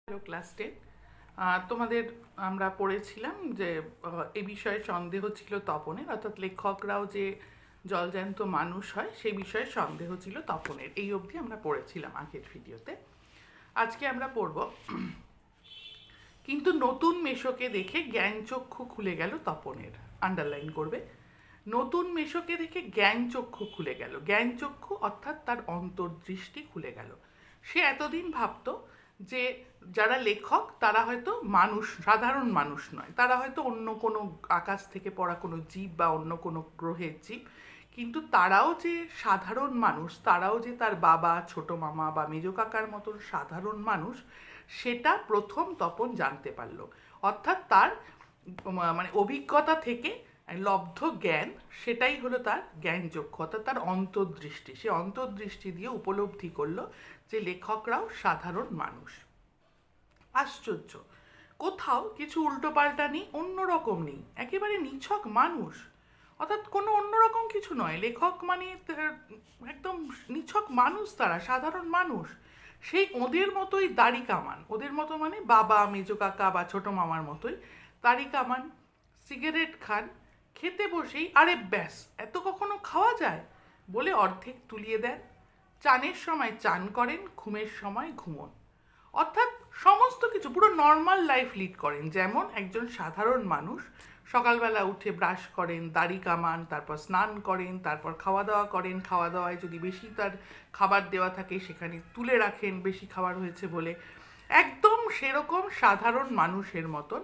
Hello class 10। তোমাদের আমরা পড়েছিলাম যে এই বিষয়ে সন্দেহ ছিল তপনের, অর্থাৎ লেখকরাও যে জলজ্যান্ত মানুষ হয় সেই বিষয়ে সন্দেহ ছিল তপনের। এই অবধি আমরা পড়েছিলাম আগের ভিডিওতে। আজকে আমরা পড়ব কিন্তু নতুন মেশোকে দেখে জ্ঞানচক্ষু খুলে গেল তপনের। আন্ডারলাইন করবে, নতুন মেশোকে দেখে জ্ঞানচক্ষু খুলে গেল। জ্ঞানচক্ষু অর্থাৎ তার অন্তর্দৃষ্টি খুলে গেল। সে এতদিন ভাবতো যে যারা লেখক তারা হয়তো মানুষ, সাধারণ মানুষ নয়, তারা হয়তো অন্য কোনো আকাশ থেকে পড়া কোনো জীব বা অন্য কোনো গ্রহের জীব, কিন্তু তারাও যে সাধারণ মানুষ, তারাও যে তার বাবা, ছোট মামা বা মেজো কাকার মতন সাধারণ মানুষ, সেটা প্রথম তপন জানতে পারল। অর্থাৎ তার মানে অভিজ্ঞতা থেকে লব্ধ জ্ঞান, সেটাই হলো তার জ্ঞানচক্ষু, অর্থাৎ তার অন্তর্দৃষ্টি। সে অন্তর্দৃষ্টি দিয়ে উপলব্ধি করলো যে লেখকরাও সাধারণ মানুষ। আশ্চর্য, কোথাও কিছু উল্টোপাল্টা নেই, অন্যরকম নেই, একেবারে নিছক মানুষ। অর্থাৎ কোনো অন্যরকম কিছু নয়, লেখক মানে একদম নিছক মানুষ, তারা সাধারণ মানুষ। সেই ওদের মতোই দাড়ি কামান, ওদের মতো মানে বাবা, মেজো কাকা বা ছোটো মামার মতোই দাড়ি কামান, সিগারেট খান, খেতে বসেই আরে ব্যাস এত কখনো খাওয়া যায় বলে অর্ধেক তুলিয়ে দেন, চানের সময় চান করেন, ঘুমের সময় ঘুমোন। অর্থাৎ সমস্ত কিছু পুরো নর্মাল লাইফ লিড করেন, যেমন একজন সাধারণ মানুষ সকালবেলা উঠে ব্রাশ করেন, দাড়ি কামান, তারপর স্নান করেন, তারপর খাওয়া দাওয়া করেন, খাওয়া দাওয়ায় যদি বেশি তার খাবার দেওয়া থাকে সেখানে তুলে রাখেন বেশি খাবার হয়েছে বলে, একদম সেরকম সাধারণ মানুষের মতন।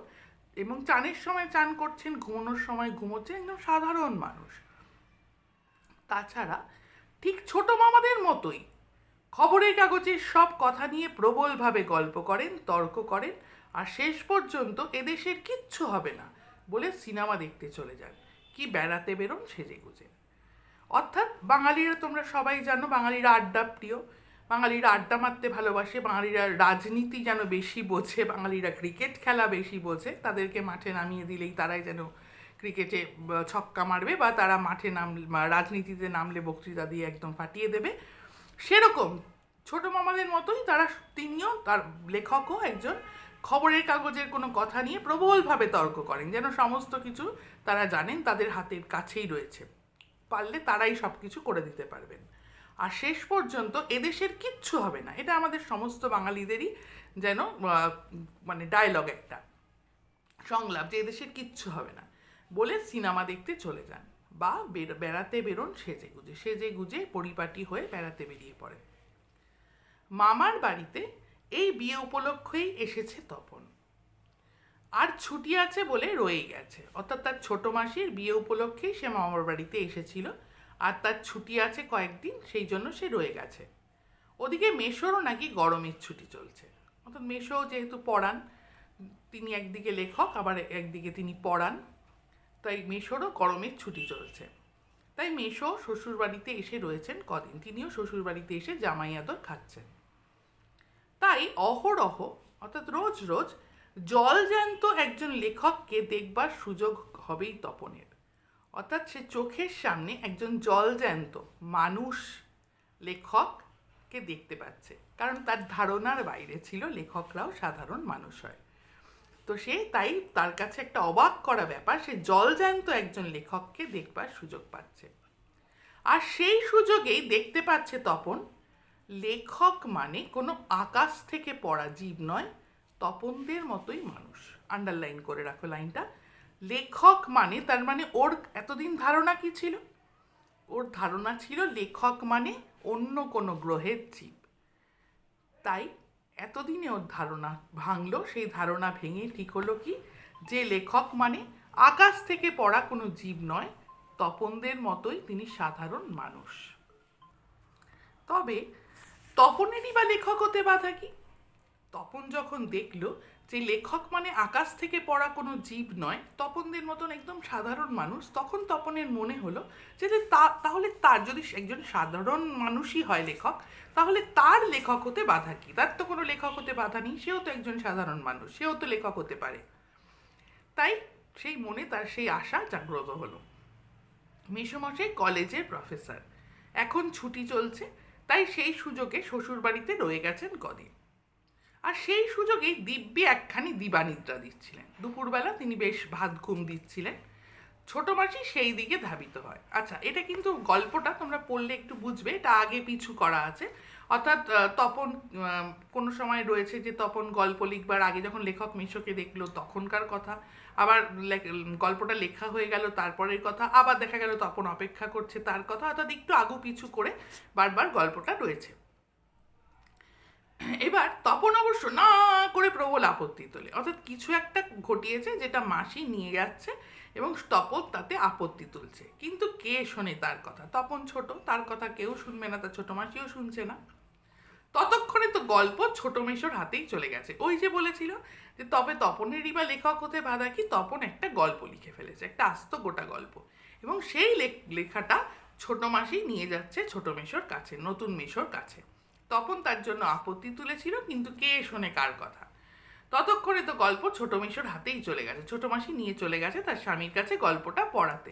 এবং চানের সময় চান করছেন, ঘুমানোর সময় ঘুমোচ্ছেন, একদম সাধারণ মানুষ। তাছাড়া ঠিক ছোট মামাদের মতোই খবরের কাগজের সব কথা নিয়ে প্রবলভাবে গল্প করেন, তর্ক করেন, আর শেষ পর্যন্ত এদেশের কিচ্ছু হবে না বলে সিনেমা দেখতে চলে যান, কি বেড়াতে বেরোন সেজেগুজে। অর্থাৎ বাঙালিরা, তোমরা সবাই জানো, বাঙালিরা আড্ডা প্রিয়, বাঙালিরা আড্ডা মারতে ভালোবাসে, বাঙালিরা রাজনীতি যেন বেশি বোঝে, বাঙালিরা ক্রিকেট খেলা বেশি বোঝে, তাদেরকে মাঠে নামিয়ে দিলেই তারাই যেন ক্রিকেটে ছক্কা মারবে, বা তারা মাঠে রাজনীতিতে নামলে বক্তৃতা দিয়ে একদম ফাটিয়ে দেবে। সেরকম ছোট মামাদের মতোই তারা, তিনিও, তার লেখকও একজন, খবরের কাগজের কোনো কথা নিয়ে প্রবলভাবে তর্ক করেন, যেন সমস্ত কিছু তারা জানেন, তাদের হাতের কাছেই রয়েছে, পারলে তারাই সব কিছু করে দিতে পারবেন। আর শেষ পর্যন্ত এদেশের কিচ্ছু হবে না, এটা আমাদের সমস্ত বাঙালিদেরই যেন মানে ডায়লগ, একটা সংলাপ, যে এদেশের কিচ্ছু হবে না বলে সিনেমা দেখতে চলে যান, বা বেড়াতে বেরোন সেজে গুজে পরিপাটি হয়ে বেড়াতে বেরিয়ে পড়ে। মামার বাড়িতে এই বিয়ে উপলক্ষেই এসেছে তপন, আর ছুটি আছে বলে রয়ে গেছে। অর্থাৎ তার ছোট মাসির বিয়ে উপলক্ষেই সে মামার বাড়িতে এসেছিল, আর তার ছুটি আছে কয়েকদিন, সেই জন্য সে রয়ে গেছে। ওদিকে মেশোরও নাকি গরমের ছুটি চলছে। অর্থাৎ মেশো যেহেতু পড়ান, তিনি একদিকে লেখক আবার একদিকে তিনি পড়ান, তাই মেশোরও গরমের ছুটি চলছে। তাই মেশো শ্বশুরবাড়িতে এসে রয়েছেন কদিন, তিনিও শ্বশুরবাড়িতে এসে জামাই আদর খাচ্ছেন। তাই অহরহ, অর্থাৎ রোজ রোজ জলজ্যান্ত একজন লেখককে দেখবার সুযোগ হবেই তপনের। অর্থাৎ সে চোখের সামনে একজন জলজ্যান্ত মানুষ লেখককে দেখতে পাচ্ছে, কারণ তার ধারণার বাইরে ছিল লেখকরাও সাধারণ মানুষ হয়। তো সে তাই, তার কাছে একটা অবাক করা ব্যাপার, সে জলজ্যান্ত একজন লেখককে দেখবার সুযোগ পাচ্ছে। আর সেই সুযোগেই দেখতে পাচ্ছে তপন, লেখক মানে কোনো আকাশ থেকে পড়া জীব নয়, তপনদের মতোই মানুষ। আন্ডারলাইন করে রাখো লাইনটা। লেখক মানে, তার মানে ওর এতদিন ধারণা কি ছিল? ওর ধারণা ছিল লেখক মানে অন্য কোনো গ্রহের জীব। তাই এতদিনে ওর ধারণা ভাঙলো, সেই ধারণা ভেঙে ঠিক হলো কি, যে লেখক মানে আকাশ থেকে পড়া কোনো জীব নয়, তপনদের মতোই তিনি সাধারণ মানুষ। তবে তপনেরই বা লেখক হতে বাধা কি? তপন যখন দেখল যে লেখক মানে আকাশ থেকে পড়া কোনো জীব নয়, তপনদের মতন একদম সাধারণ মানুষ, তখন তপনের মনে হলো যে তাহলে তার যদি একজন সাধারণ মানুষই হয় লেখক, তাহলে তার লেখক হতে বাধা কি? তার তো কোনো লেখক হতে বাধা নেই, সেও তো একজন সাধারণ মানুষ, সেও তো লেখক হতে পারে। তাই সেই মনে তার সেই আশা জাগ্রত হলো। মেসোমশাই কলেজের প্রফেসর, এখন ছুটি চলছে, তাই সেই সুযোগে শ্বশুরবাড়িতে রয়ে গেছেন কদিন। আর সেই সুযোগেই দিব্যি একখানি দিবানিদ্রা দিচ্ছিলেন। দুপুরবেলা তিনি বেশ ভাত ঘুম দিচ্ছিলেন। ছোট মাসি সেই দিকে ধাবিত হয়। আচ্ছা, এটা কিন্তু গল্পটা তোমরা পড়লে একটু বুঝবে, এটা আগে পিছু করা আছে। অর্থাৎ তপন কোনো সময় রয়েছে যে তপন গল্প লিখবার আগে যখন লেখক মেশোকে দেখলো তখনকার কথা, আবার গল্পটা লেখা হয়ে গেল তারপরের কথা, আবার দেখা গেল তপন অপেক্ষা করছে তার কথা, অর্থাৎ একটু আগু পিছু করে বারবার গল্পটা রয়েছে। এবার তপন অবশ্য না করে প্রবল আপত্তি তোলে, অর্থাৎ কিছু একটা ঘটিয়েছে যেটা মাসি নিয়ে যাচ্ছে এবং তপন তাতে আপত্তি তুলছে, কিন্তু কে শোনে তার কথা? তপন ছোট, তার কথা কেউ শুনবে না, তার ছোট মাসিও শুনছে না। ততক্ষণে তো গল্প ছোট মেশোর হাতেই চলে গেছে। ওই যে বলেছিল যে তবে তপনেরই বা লেখক হতে বাধা কি, তপন একটা গল্প লিখে ফেলেছে, একটা আস্ত গোটা গল্প, এবং সেই লেখাটা ছোট মাসি নিয়ে যাচ্ছে ছোট মেশোর কাছে, নতুন মেশোর কাছে। তপন তার জন্য আপত্তি তুলেছিল, কিন্তু কে শোনে কার কথা? ততক্ষণে তো গল্প ছোট মেশোর হাতেই চলে গেছে, ছোট মাসি নিয়ে চলে গেছে তার স্বামীর কাছে গল্পটা পড়াতে।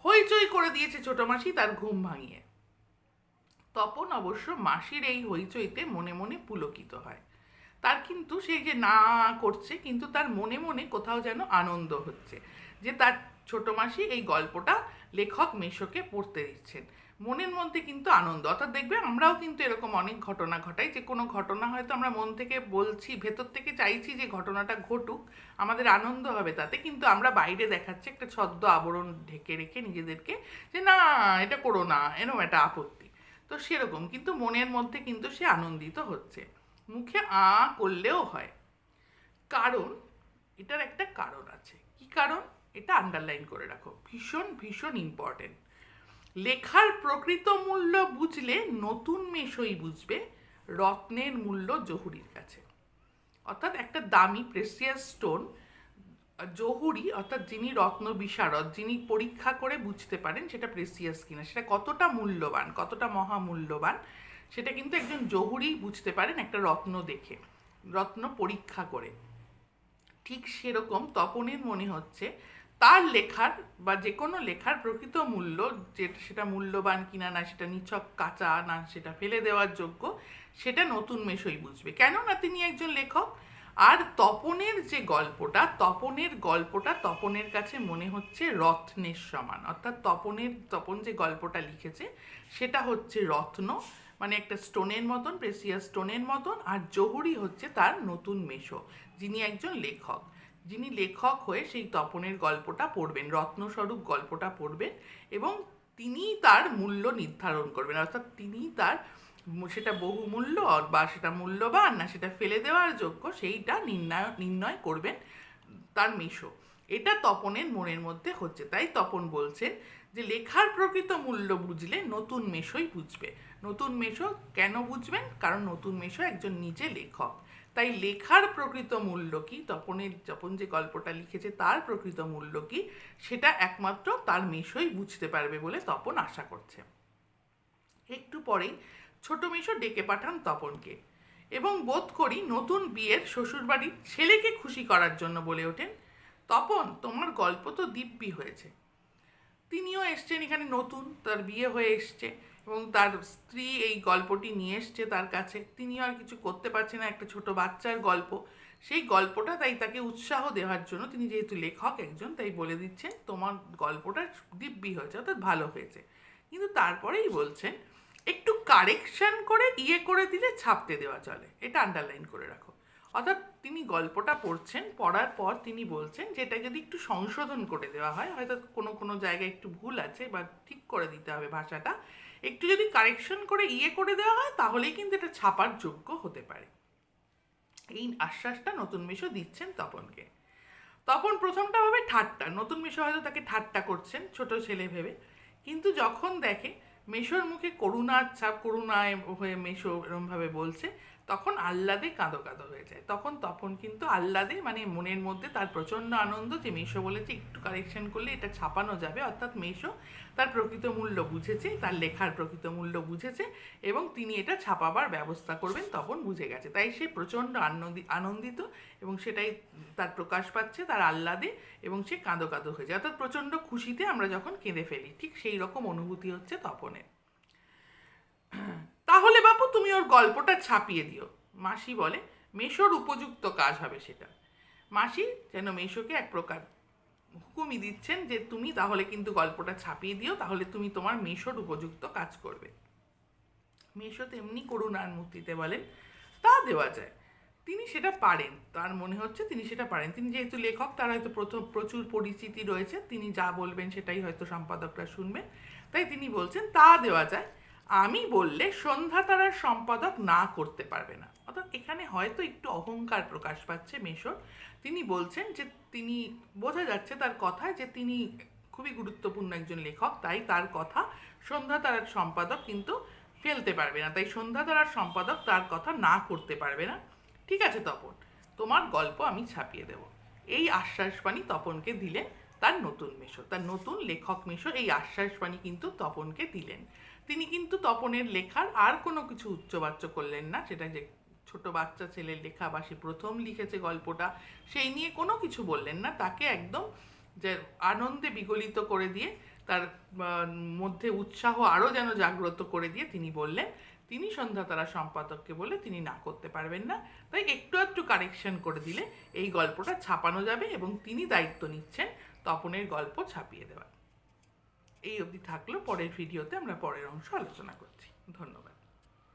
হইচই করে দিয়েছে ছোট মাসি তার ঘুম ভাঙিয়ে। তপন অবশ্য মাসির এই হইচইতে মনে মনে পুলকিত হয়। তার কিন্তু সেই যে না করছে, কিন্তু তার মনে মনে কোথাও যেন আনন্দ হচ্ছে যে তার ছোট মাসি এই গল্পটা লেখক মেশোকে পড়তে দিচ্ছেন। মনের মধ্যে কিন্তু আনন্দ, অর্থাৎ দেখবে আমরাও কিন্তু এরকম অনেক ঘটনা ঘটাই, যে কোনো ঘটনা হয়তো আমরা মন থেকে বলছি, ভেতর থেকে চাইছি যে ঘটনাটা ঘটুক, আমাদের আনন্দ হবে তাতে, কিন্তু আমরা বাইরে দেখাচ্ছি একটা ছদ্ম আবরণ ঢেকে রেখে নিজেদেরকে যে না এটা করো না, এরকম একটা আপত্তি। তো সেরকম কিন্তু মনের মধ্যে কিন্তু সে আনন্দিত হচ্ছে, মুখে করলেও হয়। কারণ এটার একটা কারণ আছে। কি কারণ? এটা আন্ডারলাইন করে রাখো, ভীষণ ভীষণ ইম্পর্টেন্ট। লেখার প্রকৃত মূল্য বুঝলে নতুন মেশোই বুঝবে রত্নের মূল্য জহুরির কাছে। অর্থাৎ একটা দামি প্রেসিয়াস স্টোন জহুরি, অর্থাৎ যিনি রত্ন বিশারদ, যিনি পরীক্ষা করে বুঝতে পারেন সেটা প্রেসিয়াস কিনা, সেটা কতটা মূল্যবান, কতটা মহামূল্যবান, সেটা কিন্তু একজন জহুরি বুঝতে পারেন একটা রত্ন দেখে, রত্ন পরীক্ষা করে। ঠিক সেরকম তপনের মনে হচ্ছে তার লেখার বা যে কোনো লেখার প্রকৃত মূল্য, যে সেটা মূল্যবান কিনা, না সেটা নিছক কাঁচা, না সেটা ফেলে দেওয়ার যোগ্য, সেটা নতুন মেশোই বুঝবে। কেন না তিনি একজন লেখক। আর তপনের যে গল্পটা, তপনের কাছে মনে হচ্ছে রত্নের সমান, অর্থাৎ তপন যে গল্পটা লিখেছে সেটা হচ্ছে রত্ন, মানে একটা স্টোনের মতন, প্রেসিয়াস স্টোনের মতন। আর জহুরি হচ্ছে তার নতুন মেশো, যিনি একজন লেখক, যিনি লেখক হয়ে সেই তপনের গল্পটা পড়বেন, রত্নস্বরূপ গল্পটা পড়বেন, এবং তিনিই তার মূল্য নির্ধারণ করবেন, অর্থাৎ তিনিই তার সেটা বহুমূল্য বা সেটা মূল্যবান না সেটা ফেলে দেওয়ার যোগ্য, সেইটা নির্ণয় করবেন তার মেশো। এটা তপনের মনের মধ্যে হচ্ছে। তাই তপন বলছেন যে লেখার প্রকৃত মূল্য বুঝলে নতুন মেশোই বুঝবে। নতুন মেশো কেন বুঝবেন? কারণ নতুন মেশো একজন নিজে লেখক। তাই লেখার প্রকৃত মূল্য কি, তপন যে গল্পটা লিখেছে তার প্রকৃত মূল্য কি, সেটা একমাত্র তার মেশোই বুঝতে পারবে বলে তপন আশা করছে। একটু পরেই ছোট মেশো ডেকে পাঠান তপনকে, এবং বোধ করি নতুন বিয়ের শ্বশুরবাড়ির ছেলেকে খুশি করার জন্য বলে ওঠেন, তপন তোমার গল্প তো দিব্যি হয়েছে। তিনিও এসছেন এখানে, নতুন তার বিয়ে হয়ে এসছে এবং তার স্ত্রী এই গল্পটি নিয়ে এসছে তার কাছে, তিনিও আর কিছু করতে পারছেন না, একটা ছোট বাচ্চার গল্প, সেই গল্পটা তাই তাকে উৎসাহ দেওয়ার জন্য, তিনি যেহেতু লেখক একজন তাই বলে দিচ্ছেন তোমার গল্পটা দিব্যি হয়েছে, অর্থাৎ ভালো হয়েছে। কিন্তু তারপরেই বলছেন একটু কারেকশন করে করে দিলে ছাপতে দেওয়া চলে, এটা আন্ডারলাইন করে রাখো। অর্থাৎ তিনি গল্পটা পড়ছেন, পড়ার পর তিনি বলছেন যে এটা যদি একটু সংশোধন করে দেওয়া হয়, হয়তো কোনো কোনো জায়গায় একটু ভুল আছে বা ঠিক করে দিতে হবে ভাষাটা, একটু যদি কারেকশন করে করে দেওয়া হয় তাহলেই কিন্তু এটা ছাপার যোগ্য হতে পারে। এই আশ্বাসটা নতুন মেশো দিচ্ছেন তপনকে। তপন প্রথমটা ভাবে ঠাট্টা, নতুন মেশো হয়তো তাকে ঠাট্টা করছেন ছোট ছেলে ভেবে, কিন্তু যখন দেখে মেশোর মুখে করুণার ছাপ, করুণায় হয়ে মেশো এরমভাবে বলছে, তখন আহ্লাদে কাঁদো কাঁদো হয়ে যায়। তখন তপন কিন্তু আহ্লাদে, মানে মনের মধ্যে তার প্রচণ্ড আনন্দ যে মেশো বলেছে একটু কারেকশন করলে এটা ছাপানো যাবে, অর্থাৎ মেশো তার প্রকৃত মূল্য বুঝেছে, তার লেখার প্রকৃত মূল্য বুঝেছে এবং তিনি এটা ছাপাবার ব্যবস্থা করবেন, তপন বুঝে গেছে। তাই সে প্রচণ্ড আনন্দিত এবং সেটাই তার প্রকাশ পাচ্ছে তার আহ্লাদে, এবং সে কাঁদো কাঁদো হয়ে যায়, অর্থাৎ প্রচণ্ড খুশিতে আমরা যখন কেঁদে ফেলি ঠিক সেই রকম অনুভূতি হচ্ছে তপনের। তাহলে বাপু তুমি ওর গল্পটা ছাপিয়ে দিও, মাসি বলে। মেশোর উপযুক্ত কাজ হবে সেটা। মাসি যেন মেশোকে এক প্রকার হুকুমই দিচ্ছেন যে তুমি তাহলে কিন্তু গল্পটা ছাপিয়ে দিও, তাহলে তুমি তোমার মেশোর উপযুক্ত কাজ করবে। মেশো তেমনি করুণার মূর্তিতে বলেন তা দেওয়া যায়, তিনি সেটা পারেন, তার মনে হচ্ছে তিনি সেটা পারেন। তিনি যেহেতু লেখক, তার হয়তো প্রচুর পরিচিতি রয়েছে, তিনি যা বলবেন সেটাই হয়তো সম্পাদকরা শুনবেন, তাই তিনি বলছেন তা দেওয়া যায়। আমি বললে সন্ধ্যা তারার সম্পাদক না করতে পারবে না। অর্থাৎ এখানে হয়তো একটু অহংকার প্রকাশ পাচ্ছে মেশোর। তিনি বলছেন যে তিনি, বোঝা যাচ্ছে তার কথায় যে তিনি খুবই গুরুত্বপূর্ণ একজন লেখক, তাই তার কথা সন্ধ্যা তারার সম্পাদক কিন্তু ফেলতে পারবে না, তাই সন্ধ্যা তারার সম্পাদক তার কথা না করতে পারবে না। ঠিক আছে তপন, তোমার গল্প আমি ছাপিয়ে দেব। এই আশ্বাসবাণী তপনকে দিলেন তার নতুন মেশো, তার নতুন লেখক মেশো এই আশ্বাসবাণী কিন্তু তপনকে দিলেন। তিনি কিন্তু তপনের লেখার আর কোনো কিছু উচ্চবাচ্য করলেন না, সেটা যে ছোট বাচ্চা ছেলের লেখা বা সে প্রথম লিখেছে গল্পটা, সেই নিয়ে কোনো কিছু বললেন না। তাকে একদম যে আনন্দে বিগলিত করে দিয়ে, তার মধ্যে উৎসাহ আরও যেন জাগ্রত করে দিয়ে তিনি বললেন তিনি সন্ধ্যা তারা সম্পাদককে বলে তিনি না করতে পারবেন না, তাই একটু একটু কারেকশন করে দিলে এই গল্পটা ছাপানো যাবে এবং তিনি দায়িত্ব নিচ্ছেন তপনের গল্প ছাপিয়ে দেওয়ার। এই অবধি থাকলো, পরের ভিডিওতে আমরা পরের অংশ আলোচনা করছি। ধন্যবাদ।